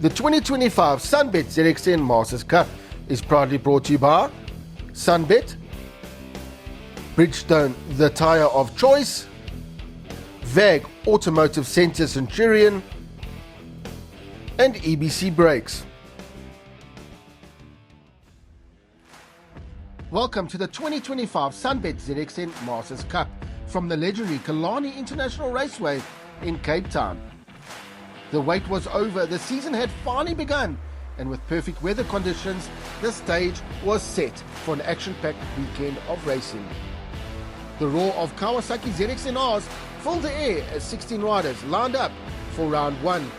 The 2025 SunBet ZX10 Masters Cup is proudly brought to you by SunBet, Bridgestone, the tyre of choice, VAG Automotive Centre Centurion, and EBC Brakes. Welcome to the 2025 SunBet ZX10 Masters Cup from the legendary Killarney International Raceway in Cape Town. The wait was over, the season had finally begun, and with perfect weather conditions, the stage was set for an action-packed weekend of racing. The roar of Kawasaki ZX10Rs filled the air as 16 riders lined up for round one,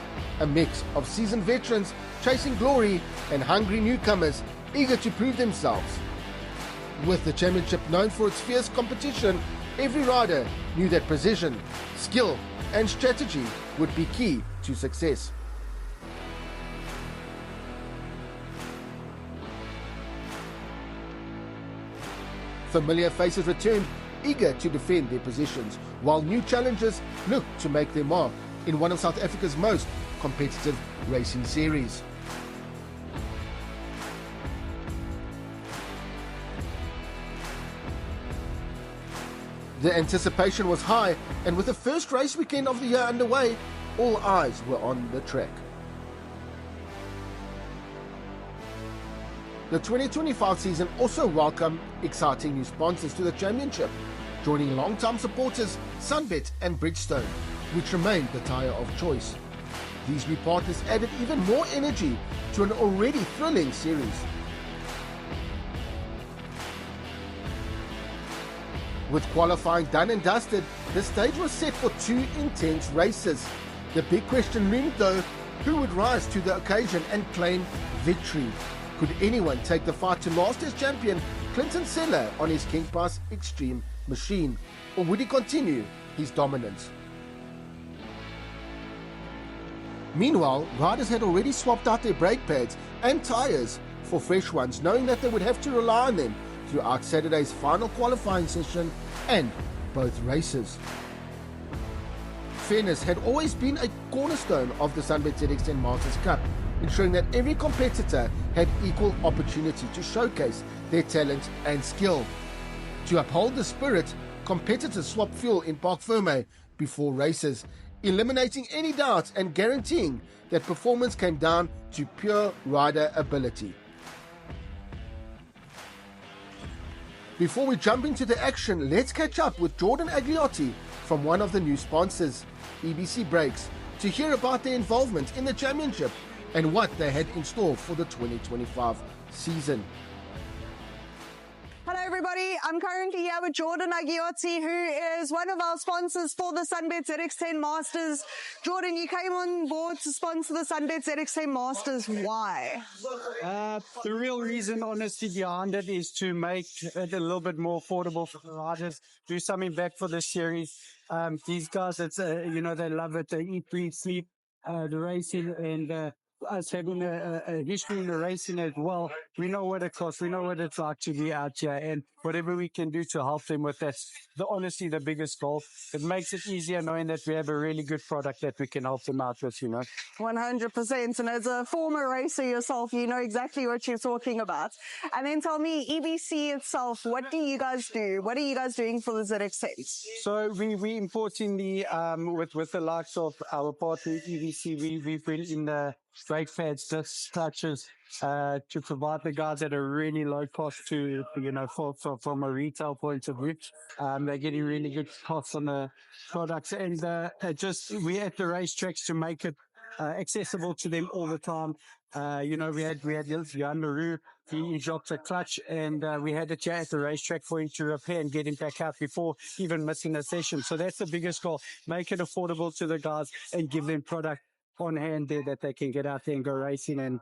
a mix of seasoned veterans chasing glory and hungry newcomers eager to prove themselves. With the championship known for its fierce competition, every rider knew that precision, skill and strategy would be key to success. Familiar faces returned, eager to defend their positions, while new challengers looked to make their mark in one of South Africa's most competitive racing series. The anticipation was high, and with the first race weekend of the year underway, all eyes were on the track. The 2025 season also welcomed exciting new sponsors to the championship, joining long-time supporters SunBet and Bridgestone, which remained the tyre of choice. These new partners added even more energy to an already thrilling series. With qualifying done and dusted, the stage was set for two intense races. The big question loomed though, who would rise to the occasion and claim victory? Could anyone take the fight to last year's champion, Clinton Seller, on his King Pass Extreme machine? Or would he continue his dominance? Meanwhile, riders had already swapped out their brake pads and tyres for fresh ones, knowing that they would have to rely on them throughout Saturday's final qualifying session and both races. Fairness had always been a cornerstone of the SunBet ZX10 Masters Cup, ensuring that every competitor had equal opportunity to showcase their talent and skill. To uphold the spirit, competitors swapped fuel in Parc Ferme before races, eliminating any doubts and guaranteeing that performance came down to pure rider ability. Before we jump into the action, let's catch up with Jordan Agliotti from one of the new sponsors, EBC Brakes, to hear about their involvement in the championship and what they had in store for the 2025 season. Hello everybody, I'm currently here with Jordan Agliotti, who is one of our sponsors for the SunBet ZX10 Masters. Jordan, you came on board to sponsor the SunBet ZX10 Masters. Why? The real reason, honestly, behind it is to make it a little bit more affordable for the riders, do something back for the series. These guys, it's they love it. They eat, breathe, sleep the racing, and us having a history in the racing as well. We know what it costs. We know what it's like to be out here, and whatever we can do to help them with that, honestly, the biggest goal. It makes it easier knowing that we have a really good product that we can help them out with, 100%. And as a former racer yourself, you know exactly what you're talking about. And then tell me, EBC itself, what do you guys do? What are you guys doing for the ZX10? So we importing the with the likes of our partner EBC, we bring in the brake pads, discs, clutches, to provide the guys at a really low cost to, from a retail point of view. They're getting really good costs on the products, and we at the racetracks to make it accessible to them all the time. We had Jan LaRue, he dropped a clutch, and we had it here at the racetrack for him to repair and get him back out before even missing a session. So that's the biggest goal, make it affordable to the guys and give them product on hand there that they can get out there and go racing and,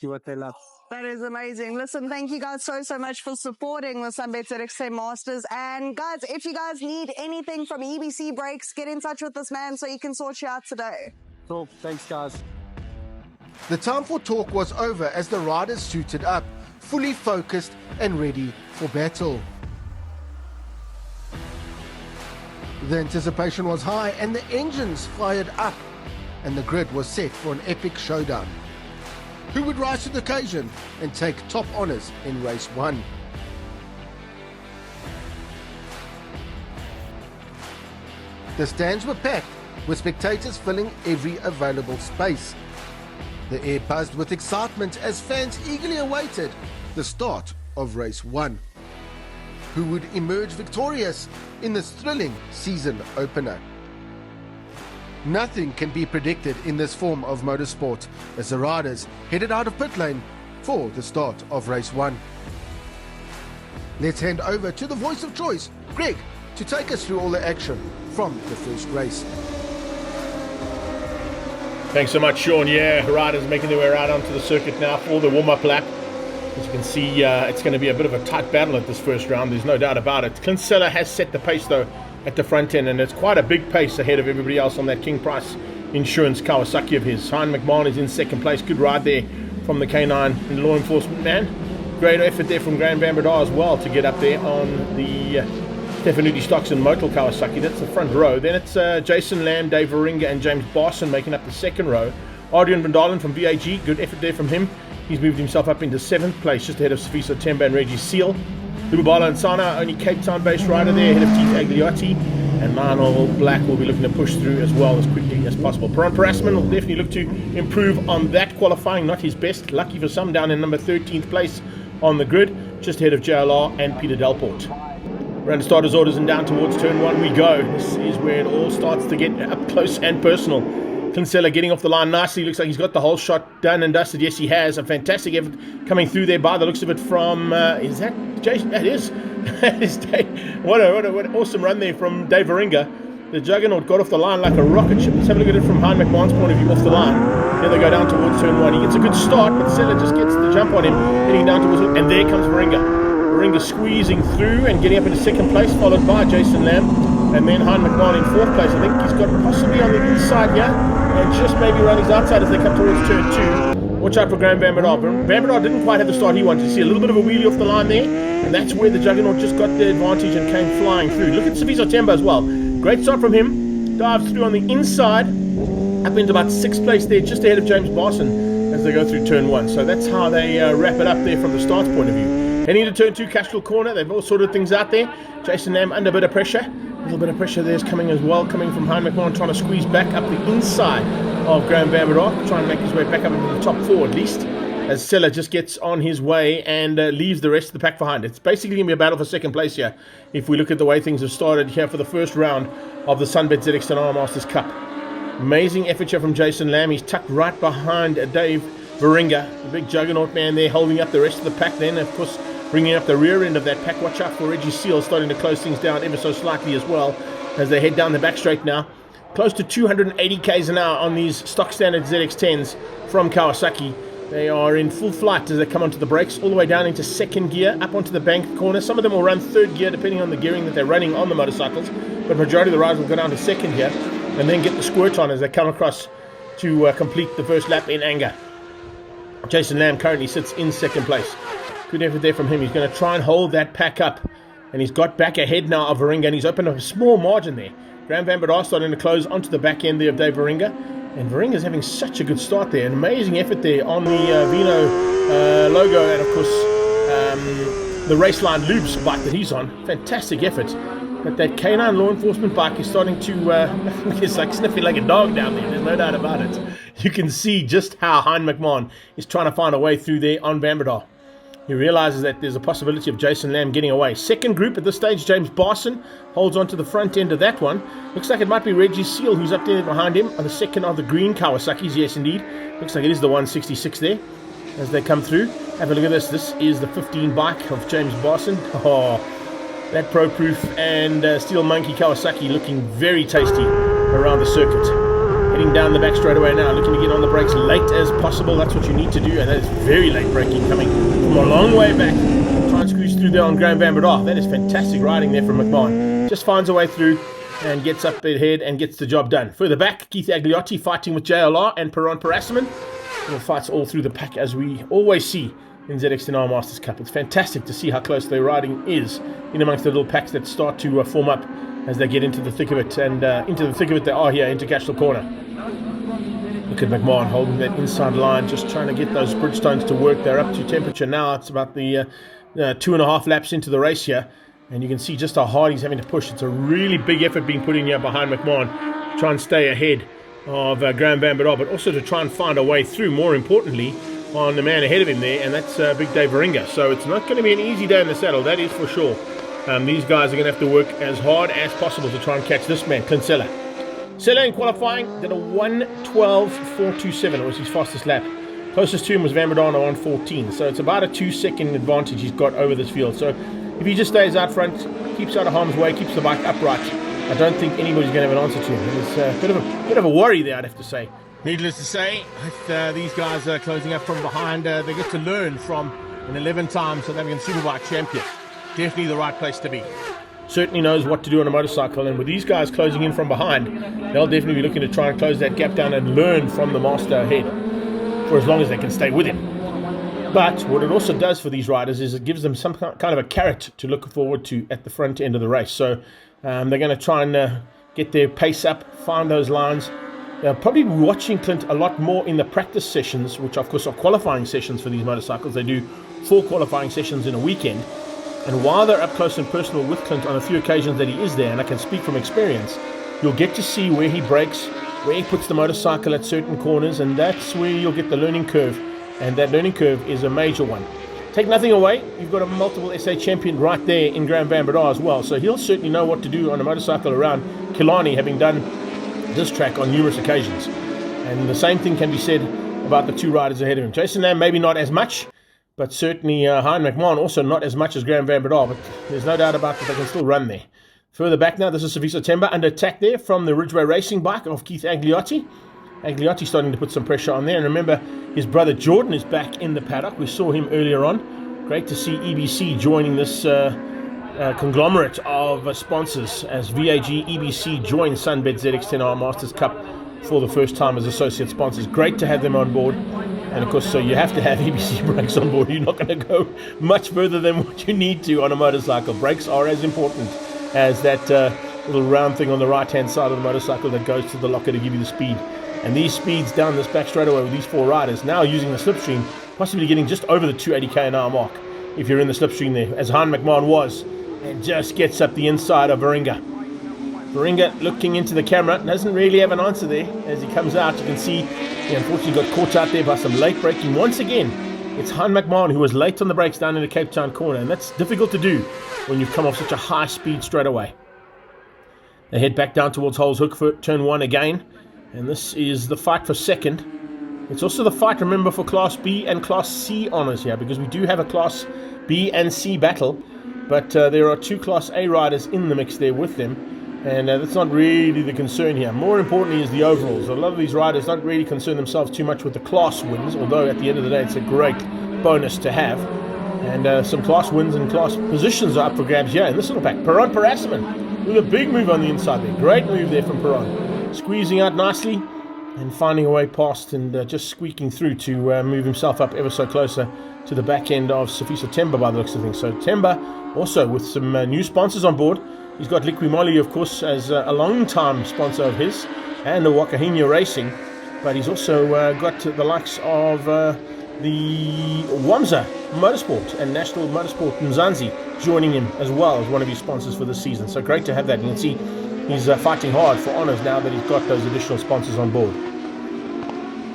do what they love. That is amazing. Listen, thank you guys so much for supporting the SunBet ZX10 Masters. And guys, if you guys need anything from EBC Brakes, get in touch with this man so he can sort you out today. Cool. Thanks, guys. The time for talk was over as the riders suited up, fully focused and ready for battle. The anticipation was high and the engines fired up, and the grid was set for an epic showdown. who would rise to the occasion and take top honours in race 1. The stands were packed, with spectators filling every available space. The air buzzed with excitement as fans eagerly awaited the start of race 1. Who would emerge victorious in this thrilling season opener? Nothing can be predicted in this form of motorsport as the riders headed out of pit lane for the start of race 1. Let's hand over to the voice of choice, Greg, to take us through all the action from the first race. Thanks so much, Sean. Yeah, riders making their way right onto the circuit now for the warm-up lap. As you can see, it's going to be a bit of a tight battle at this first round, there's no doubt about it. Kinsella has set the pace, though, at the front end, and it's quite a big pace ahead of everybody else on that King Price Insurance Kawasaki of his. Hein McMahon is in second place. Good ride there from the K9 law enforcement man. Great effort there from Graham Van Breda as well to get up there on the Stefanuti Stocks and Motul Kawasaki. That's the front row. Then it's Jason Lamb, Dave Varinga and James Barson making up the second row. Adrian Van Dalen from VAG, good effort there from him. He's moved himself up into 7th place, just ahead of Sifiso Temba and Reggie Seal. Lubabala and Sana, only Cape Town-based rider there, ahead of Keith Agliotti. And Lionel Black will be looking to push through as well as quickly as possible. Peron Parasman will definitely look to improve on that qualifying, not his best. Lucky for some, down in number 13th place on the grid, just ahead of JLR and Peter Delport. Round starters orders and down towards turn 1 we go. This is where it all starts to get up close and personal. Kinsella getting off the line nicely. Looks like he's got the whole shot done and dusted. Yes, he has. A fantastic effort coming through there by the looks of it from... is that Jason? That is. That is Dave. What an awesome run there from Dave Varinga. The Juggernaut got off the line like a rocket ship. Let's have a look at it from Hein McMahon's point of view off the line. There they go down towards turn 1. He gets a good start, but Kinsella just gets the jump on him, heading down towards it. And there comes Varinga. Varinga squeezing through and getting up into second place, followed by Jason Lamb. And then Hein McMahon in 4th place. I think he's got possibly on the inside here, and just maybe Ronnie's outside as they come towards turn 2. Watch out for Graham Van Breda. Van Breda didn't quite have the start he wanted. You see a little bit of a wheelie off the line there, and that's where the Juggernaut just got the advantage and came flying through. Look at Sifiso Temba as well. Great start from him. Dives through on the inside, up into about 6th place there, just ahead of James Barson as they go through turn 1. So that's how they wrap it up there from the start point of view. Heading into turn 2, Castral Corner. They've all sorted things out there. Jason Lamb under a bit of pressure. A little bit of pressure there's coming as well, coming from Hein McMahon, trying to squeeze back up the inside of Graham Van Breda, trying to make his way back up into the top 4 at least, as Sella just gets on his way and leaves the rest of the pack behind. It's basically going to be a battle for second place here, if we look at the way things have started here for the first round of the SunBet ZX10 Masters Cup. Amazing effort here from Jason Lamb. He's tucked right behind Dave Varinga, the big Juggernaut man there, holding up the rest of the pack then, of course, bringing up the rear end of that pack. Watch out for Reggie Seal starting to close things down ever so slightly as well as they head down the back straight now. Close to 280 k's an hour on these stock standard ZX10s from Kawasaki. They are in full flight as they come onto the brakes, all the way down into 2nd gear, up onto the bank corner. Some of them will run 3rd gear depending on the gearing that they're running on the motorcycles, but majority of the riders will go down to 2nd gear and then get the squirt on as they come across to complete the first lap in anger. Jason Lamb currently sits in 2nd place. Good effort there from him. He's going to try and hold that pack up. And he's got back ahead now of Varinga, and he's opened up a small margin there. Graham Van Breda starting to close onto the back end there of Dave Varinga. And Varinga's having such a good start there. An amazing effort there on the Vino logo, and of course the Raceline Lubes bike that he's on. Fantastic effort. But that K9 law enforcement bike is starting to, it's like sniffing like a dog down there. There's no doubt about it. You can see just how Hein McMahon is trying to find a way through there on Van Breda. He realizes that there's a possibility of Jason Lamb getting away. Second group at this stage, James Barson holds on to the front end of that one. Looks like it might be Reggie Seal who's up there behind him on the second of the green Kawasaki's. Yes, indeed. Looks like it is the 166 there as they come through. Have a look at this. This is the 15 bike of James Barson. Oh, that Pro Proof and Steel Monkey Kawasaki looking very tasty around the circuit. Heading down the back straight away now, looking to get on the brakes late as possible. That's what you need to do, and that is very late braking, coming from a long way back. Try and squeeze through there on Graham Van Breda. That is fantastic riding there from McMahon. Just finds a way through and gets up ahead and gets the job done. Further back, Keith Agliotti fighting with JLR and Peron Parasman. And fights all through the pack as we always see in ZX10 Masters Cup. It's fantastic to see how close their riding is in amongst the little packs that start to form up as they get into the thick of it, and into the thick of it they are here into Cashel Corner. The Look at McMahon holding that inside line, just trying to get those Bridgestones to work. They're up to temperature now. It's about the 2.5 laps into the race here, and you can see just how hard he's having to push. It's a really big effort being put in here behind McMahon to try and stay ahead of Graham Van Bedar, but also to try and find a way through, more importantly, on the man ahead of him there, and that's Big Dave Varinga. So it's not going to be an easy day in the saddle, that is for sure. These guys are going to have to work as hard as possible to try and catch this man, Clint Sella. Sella in qualifying did a 1:12.427. It was his fastest lap. Closest to him was Van Bedar on a 1:14. So it's about a 2-second advantage he's got over this field. So if he just stays out front, keeps out of harm's way, keeps the bike upright, I don't think anybody's going to have an answer to him. It's a bit of a worry there, I'd have to say. Needless to say, if these guys are closing up from behind, they get to learn from an 11-time South African Superbike champion. Definitely the right place to be. Certainly knows what to do on a motorcycle, and with these guys closing in from behind, they'll definitely be looking to try and close that gap down and learn from the master ahead for as long as they can stay with him. But what it also does for these riders is it gives them some kind of a carrot to look forward to at the front end of the race. So they're going to try and get their pace up, find those lines. They'll probably be watching Clint a lot more in the practice sessions, which of course are qualifying sessions for these motorcycles. They do 4 qualifying sessions in a weekend. And while they're up close and personal with Clint on a few occasions that he is there, and I can speak from experience, you'll get to see where he brakes, where he puts the motorcycle at certain corners, and that's where you'll get the learning curve. And that learning curve is a major one. Take nothing away, you've got a multiple SA champion right there in Graham Van Bedar as well, so he'll certainly know what to do on a motorcycle around Killarney, having done this track on numerous occasions. And the same thing can be said about the 2 riders ahead of him. Jason Lamb maybe not as much, but certainly Hein McMahon also not as much as Graham Van Bedar, but there's no doubt about that they can still run there. Further back now, this is Sifiso Themba under attack there from the Ridgeway Racing bike of Keith Agliotti. Agliotti starting to put some pressure on there, and remember his brother Jordan is back in the paddock. We saw him earlier on. Great to see EBC joining this conglomerate of sponsors as VAG EBC joins SunBet ZX10 Masters Cup for the first time as associate sponsors. Great to have them on board. And of course, so you have to have EBC Brakes on board. You're not going to go much further than what you need to on a motorcycle. Brakes are as important as that little round thing on the right-hand side of the motorcycle that goes to the locker to give you the speed. And these speeds down this back straightaway with these 4 riders, now using the slipstream, possibly getting just over the 280 km/h mark if you're in the slipstream there, as Hein McMahon was, and just gets up the inside of Varinga. Varinga looking into the camera, doesn't really have an answer there. As he comes out, you can see he unfortunately got caught out there by some late braking. Once again, it's Hein McMahon who was late on the brakes down in the Cape Town corner, and that's difficult to do when you've come off such a high speed straight away. They head back down towards Holes Hook for turn 1 again, and this is the fight for second. It's also the fight, remember, for Class B and Class C honours here, because we do have a Class B and C battle, but there are 2 Class A riders in the mix there with them, and that's not really the concern here. More importantly is the overalls. A lot of these riders don't really concern themselves too much with the class wins, although at the end of the day it's a great bonus to have. And some class wins and class positions are up for grabs here in this little pack. Perron Parasman with a big move on the inside there. Great move there from Perron. Squeezing out nicely and finding a way past and just squeaking through to move himself up ever so closer to the back end of Sifiso Themba by the looks of things. So Themba also with some new sponsors on board. He's got Liqui Moly, of course, as a long-time sponsor of his, and the Wakahina Racing. But he's also got the likes of the Wamza Motorsport and National Motorsport Mzansi joining him as well as one of his sponsors for this season. So great to have that. You can see he's fighting hard for honours now that he's got those additional sponsors on board.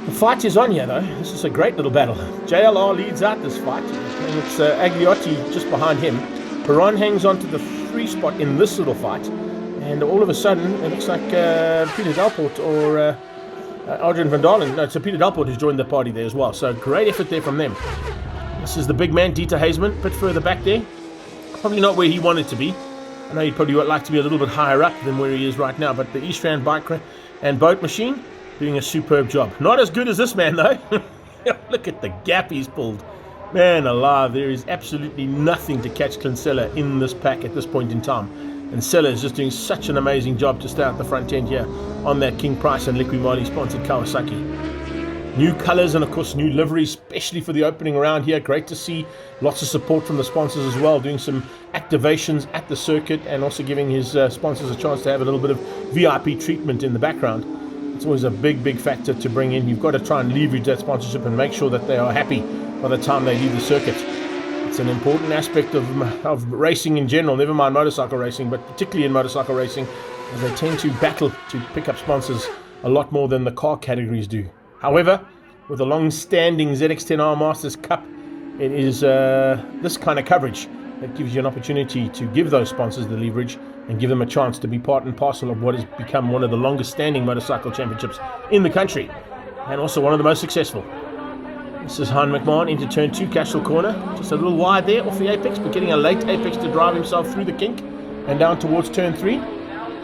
The fight is on here, though. This is a great little battle. JLR leads out this fight, and it's Agliotti just behind him. Perron hangs on to the 3 spot in this little fight, and all of a sudden it looks like Peter Delport or Adrian van Dalen. No, it's Peter Delport who's joined the party there as well. So great effort there from them. This is the big man, Dieter Hazeman, a bit further back there. Probably not where he wanted to be. I know he'd probably like to be a little bit higher up than where he is right now, but the East Rand Bike and Boat Machine doing a superb job. Not as good as this man, though. Look at the gap he's pulled. Man alive, there is absolutely nothing to catch Clint Sella in this pack at this point in time. And Sella is just doing such an amazing job to stay at the front end here on that King Price and Liqui Moly sponsored Kawasaki. New colours and of course new liveries, especially for the opening round here. Great to see lots of support from the sponsors as well, doing some activations at the circuit and also giving his sponsors a chance to have a little bit of VIP treatment in the background. It's always a big factor to bring in. You've got to try and leverage that sponsorship and make sure that they are happy by the time they leave the circuit. It's an important aspect of racing in general, never mind motorcycle racing, but particularly in motorcycle racing, as they tend to battle to pick up sponsors a lot more than the car categories do. However, with the long-standing ZX10 Masters Cup, it is this kind of coverage that gives you an opportunity to give those sponsors the leverage and give them a chance to be part and parcel of what has become one of the longest-standing motorcycle championships in the country, and also one of the most successful. This is Han McMahon into turn 2, Cashel corner. Just a little wide there off the apex, but getting a late apex to drive himself through the kink and down towards turn 3.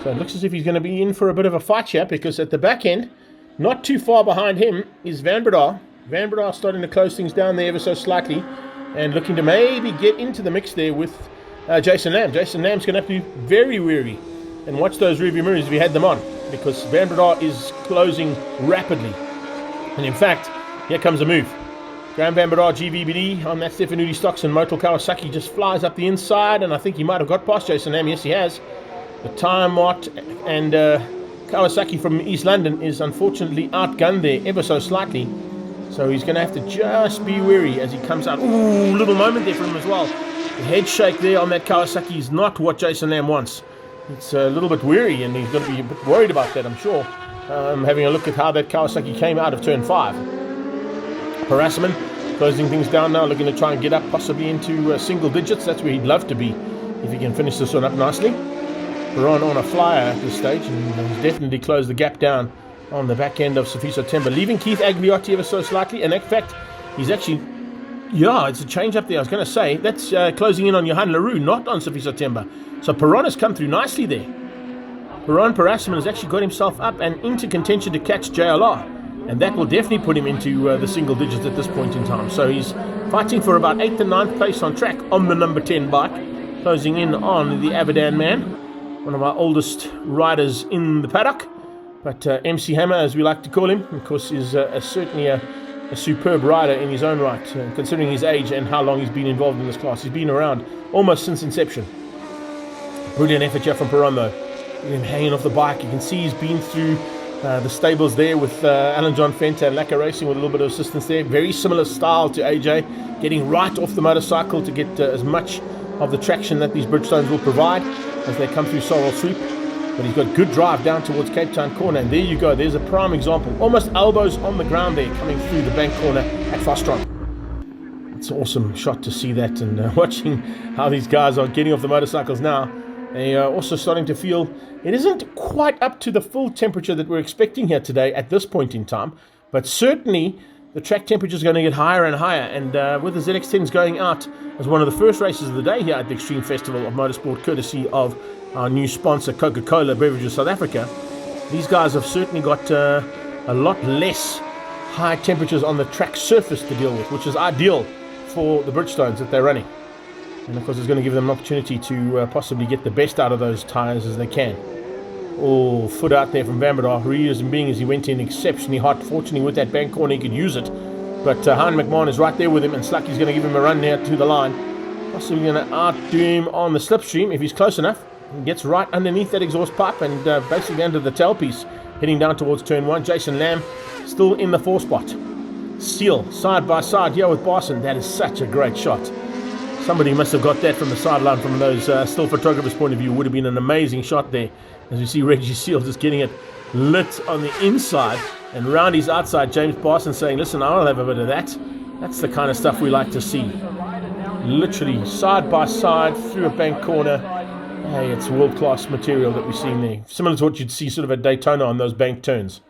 So it looks as if he's going to be in for a bit of a fight here, because at the back end, not too far behind him, is Van Breda. Van Breda starting to close things down there ever so slightly and looking to maybe get into the mix there with Jason Lamb. Jason Lamb's going to have to be very wary and watch those rearview mirrors if he had them on, because Van Breda is closing rapidly. And in fact, here comes a move. Graham Van Breda GVBD on that Stefanuti Stocks and Motul Kawasaki just flies up the inside, and I think he might have got past Jason Lamb. Yes, he has. The Time Mott and Kawasaki from East London is unfortunately outgunned there ever so slightly. So he's going to have to just be wary as he comes out. Ooh, little moment there for him as well. The head shake there on that Kawasaki is not what Jason Lamb wants. It's a little bit weary, and he's going to be a bit worried about that, I'm sure. Having a look at how that Kawasaki came out of turn 5. Harassment closing things down now, looking to try and get up possibly into single digits. That's where he'd love to be if he can finish this one up nicely. We're on a flyer at this stage, and he's definitely closed the gap down on the back end of Sifiso Temba, leaving Keith Agliotti ever so slightly. And in fact, he's actually, it's a change up there. I was going to say, that's closing in on Johan Leroux, not on Sifiso Temba. So Perron has come through nicely there. Perron Parasman has actually got himself up and into contention to catch JLR. And that will definitely put him into the single digits at this point in time. So he's fighting for about 8th and 9th place on track on the number 10 bike, closing in on the Abadan man, one of our oldest riders in the paddock. But MC Hammer, as we like to call him, of course, is certainly a superb rider in his own right, considering his age and how long he's been involved in this class. He's been around almost since inception. Brilliant effort here from Perron, though. Him hanging off the bike. You can see he's been through the stables there with Alan John Fenter and Lacquer Racing with a little bit of assistance there. Very similar style to AJ, getting right off the motorcycle to get as much of the traction that these Bridgestones will provide as they come through Sorrel Sweep. But he's got good drive down towards Cape Town corner, and there you go. There's a prime example. Almost elbows on the ground there, coming through the bank corner at Fastron. It's an awesome shot to see that, and watching how these guys are getting off the motorcycles now. They are also starting to feel it isn't quite up to the full temperature that we're expecting here today at this point in time, but certainly the track temperature is going to get higher and higher. And with the ZX10s going out as one of the first races of the day here at the Extreme Festival of Motorsport, courtesy of our new sponsor, Coca-Cola Beverages South Africa, these guys have certainly got a lot less high temperatures on the track surface to deal with, which is ideal for the Bridgestones that they're running. And of course, it's going to give them an opportunity to possibly get the best out of those tyres as they can. Oh, foot out there from Van Breda. Reason being as he went in exceptionally hot. Fortunately, with that bank corner, he could use it. But Han McMahon is right there with him, and Slucky's going to give him a run there to the line. Possibly going to outdo him on the slipstream if he's close enough. He gets right underneath that exhaust pipe and basically under the tailpiece, heading down towards turn 1. Jason Lamb still in the 4 spot. Seal side by side here with Barson. That is such a great shot. Somebody must have got that from the sideline from those still photographers' point of view. Would have been an amazing shot there. As we see Reggie Seal just getting it lit on the inside, and round his outside, James Barson saying, listen, I'll have a bit of that. That's the kind of stuff we like to see. Literally side by side through a bank corner. Hey, it's world-class material that we're seeing there. Similar to what you'd see sort of at Daytona on those bank turns.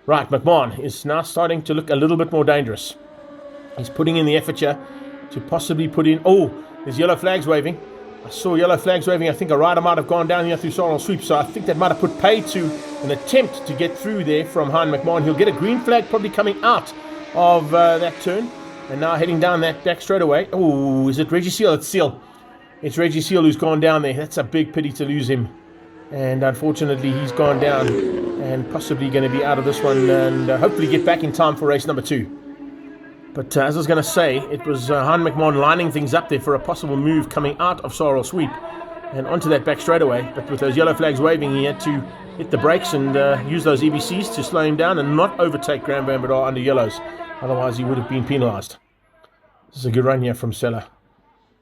Right, McMahon is now starting to look a little bit more dangerous. He's putting in the effort here to possibly put in... Oh, there's yellow flags waving. I saw yellow flags waving. I think a rider might have gone down here through Sorrel Sweep, so I think that might have put pay to an attempt to get through there from Han McMahon. He'll get a green flag probably coming out of that turn, and now heading down that back straightaway. Oh, is it Reggie Seal? It's Seal. It's Reggie Seal who's gone down there. That's a big pity to lose him, and unfortunately he's gone down and possibly going to be out of this one and hopefully get back in time for race number 2. But as I was going to say, it was Han McMahon lining things up there for a possible move coming out of Sorrel Sweep and onto that back straightaway. But with those yellow flags waving, he had to hit the brakes and use those EBCs to slow him down and not overtake Graham Van Bedar under yellows. Otherwise, he would have been penalised. This is a good run here from Sella.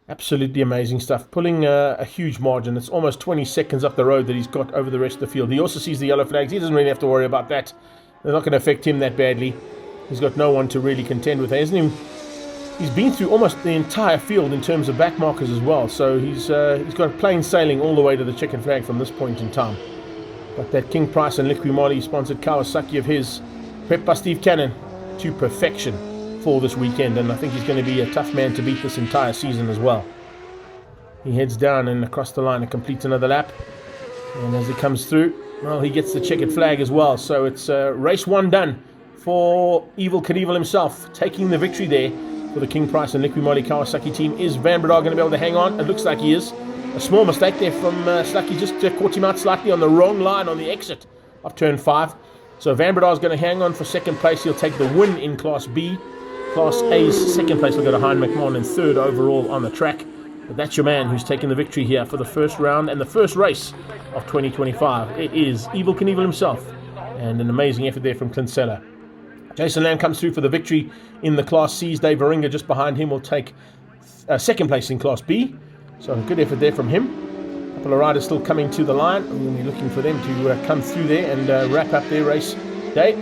Absolutely amazing stuff. Pulling a huge margin. It's almost 20 seconds up the road that he's got over the rest of the field. He also sees the yellow flags. He doesn't really have to worry about that. They're not going to affect him that badly. He's got no one to really contend with. He's been through almost the entire field in terms of back markers as well. So he's got plain sailing all the way to the checkered flag from this point in time. But that King Price and Liqui Moly sponsored Kawasaki of his, prepped by Steve Cannon, to perfection for this weekend. And I think he's going to be a tough man to beat this entire season as well. He heads down and across the line and completes another lap. And as he comes through, well, he gets the checkered flag as well. So it's race one done for Evil Knievel himself, taking the victory there for the King Price and Liqui Moly Kawasaki team. Is Van Bedar going to be able to hang on? It looks like he is. A small mistake there from Slucky, just caught him out slightly on the wrong line on the exit of turn 5. So Van Bedar is going to hang on for second place. He'll take the win in Class B. Class A's second place will go to Hein McMahon and third overall on the track. But that's your man who's taking the victory here for the first round and the first race of 2025. It is Evil Knievel himself, and an amazing effort there from Clint Seller. Jason Lamb comes through for the victory in the Class C's. Dave Varinga just behind him will take second place in Class B. So a good effort there from him. A couple of riders still coming to the line. We'll be looking for them to come through there and wrap up their race day.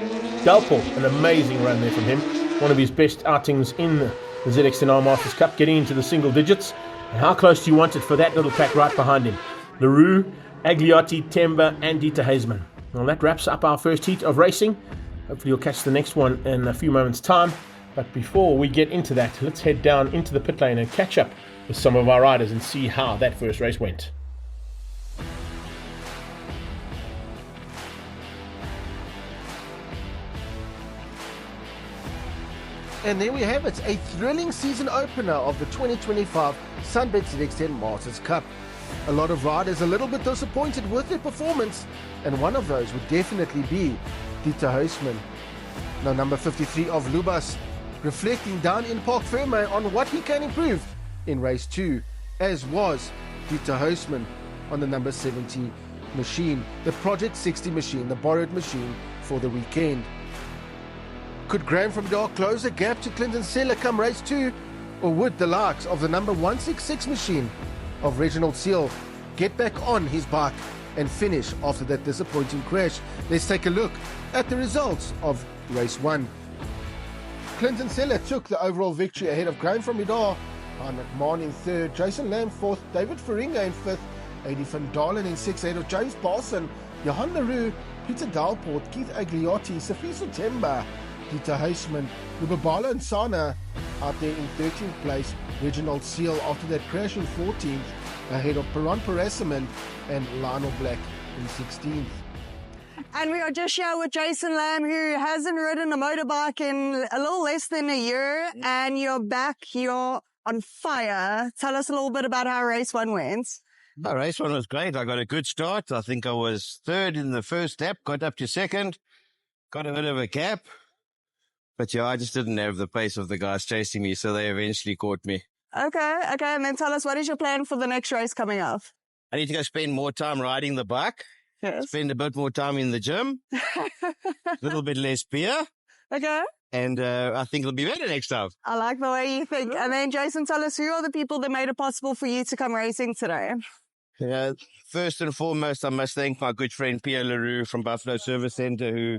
Dalport, an amazing run there from him. One of his best outings in the ZX10 Masters Cup, getting into the single digits. And how close do you want it for that little pack right behind him? LaRue, Agliotti, Temba, and Dieter Heisman. Well, that wraps up our first heat of racing. Hopefully you'll catch the next one in a few moments' time. But before we get into that, let's head down into the pit lane and catch up with some of our riders and see how that first race went. And there we have it, a thrilling season opener of the 2025 SunBet ZX10 Masters Cup. A lot of riders a little bit disappointed with their performance, and one of those would definitely be Dieter Heisman. Now number 53 of Lubas, reflecting down in Park Ferme on what he can improve in race 2, as was Dieter Heisman on the number 70 machine, the Project 60 machine, the borrowed machine for the weekend. Could Graham Van Bedar close the gap to Clinton Seller come race 2? Or would the likes of the number 166 machine of Reginald Seal get back on his bike and finish after that disappointing crash? Let's take a look at the results of race 1. Clinton Seller took the overall victory ahead of Graham Van Bedar, Hein McMahon in third, Jason Lamb fourth, David Varinga in fifth, Adi van Dalen in sixth, ahead of James Parson, Johan LaRue, Peter Dalport, Keith Agliotti, Safiso Temba, Dieter Heisman, Lubabala and Sana out there in 13th place, Reginald Seal after that crash in 14th, ahead of Peron Parasimon and Lionel Black in 16th. And we are just here with Jason Lamb, who hasn't ridden a motorbike in a little less than a year, and you're back, you're on fire. Tell us a little bit about how race 1 went. The race 1 was great. I got a good start. I think I was third in the first lap, got up to second, got a bit of a gap. But yeah, I just didn't have the pace of the guys chasing me, so they eventually caught me. Okay. And then tell us, what is your plan for the next race coming up? I need to go spend more time riding the bike. Yes. Spend a bit more time in the gym. A little bit less beer. Okay. And I think it'll be better next time. I like the way you think. And then, Jason, tell us, who are the people that made it possible for you to come racing today? First and foremost, I must thank my good friend Pierre Leroux from Buffalo Service Centre, who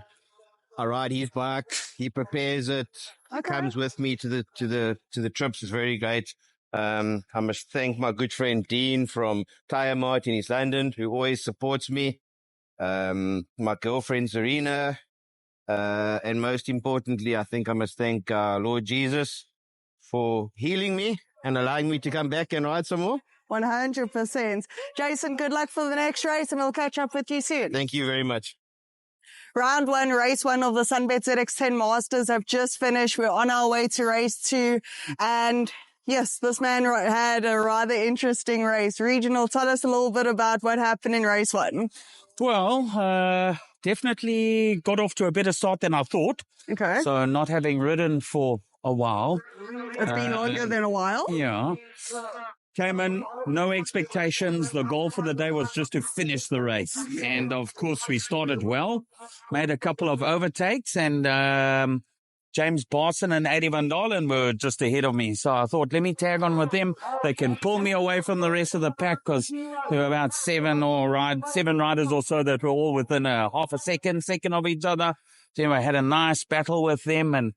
I ride his bike. He prepares it. Okay. Comes with me to the trips. It's very great. I must thank my good friend Dean from Tyre Mart in East London, who always supports me. My girlfriend Zarina, and most importantly, I think I must thank Lord Jesus for healing me and allowing me to come back and ride some more. 100%. Jason, good luck for the next race, and we'll catch up with you soon. Thank you very much. Round 1, race 1 of the SunBet ZX10 Masters have just finished. We're on our way to race 2. And yes, this man had a rather interesting race. Regional, tell us a little bit about what happened in race 1. Well, definitely got off to a better start than I thought. Okay. So not having ridden for a while. It's been longer than a while. Yeah. Came in, no expectations. The goal for the day was just to finish the race. And of course, we started well, made a couple of overtakes, and James Barson and Eddie Van Dalen were just ahead of me. So I thought, let me tag on with them. They can pull me away from the rest of the pack because there were about seven riders or so that were all within a half a second of each other. So anyway, I had a nice battle with them, and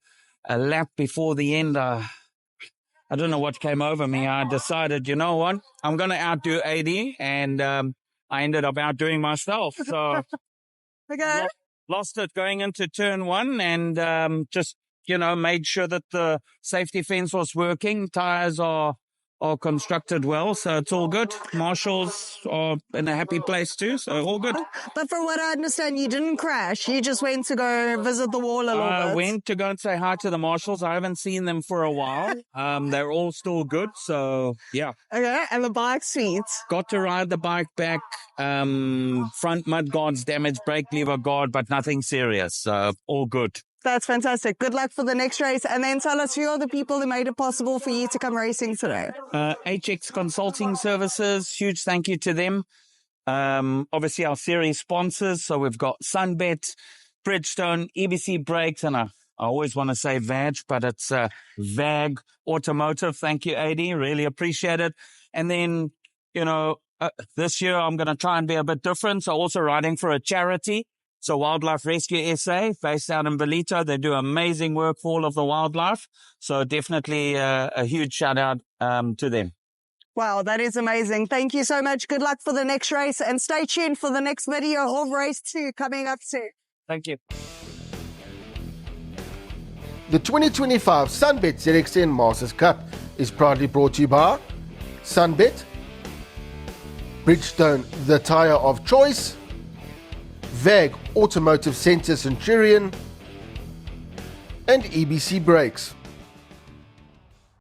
a lap before the end, I don't know what came over me. I decided, you know what, I'm going to outdo AD, and I ended up outdoing myself. So Okay. lost it going into turn one, and just, made sure that the safety fence was working. Tires are constructed well, so it's all good. Marshals are in a happy place too, so all good. But from what I understand, you didn't crash. You just went to go visit the wall a little bit. I went to go and say hi to the marshals. I haven't seen them for a while. They're all still good, so yeah. Okay, and the bike seat. Got to ride the bike back. Front mud guards damaged, brake lever guard, but nothing serious. So all good. That's fantastic. Good luck for the next race. And then tell us who are the people who made it possible for you to come racing today. HX Consulting Services, huge thank you to them. Obviously our series sponsors. So we've got SunBet, Bridgestone, EBC Brakes, and I always want to say VAG, but it's VAG Automotive. Thank you, AD. Really appreciate it. And then, this year I'm going to try and be a bit different. So also riding for a charity. So Wildlife Rescue SA, based out in Belito. They do amazing work for all of the wildlife. So definitely a huge shout out to them. Wow, that is amazing. Thank you so much. Good luck for the next race, and stay tuned for the next video of race 2 coming up soon. Thank you. The 2025 SunBet ZX10 Masters Cup is proudly brought to you by SunBet, Bridgestone, the tyre of choice, VAG Automotive Centre Centurion, and EBC Brakes.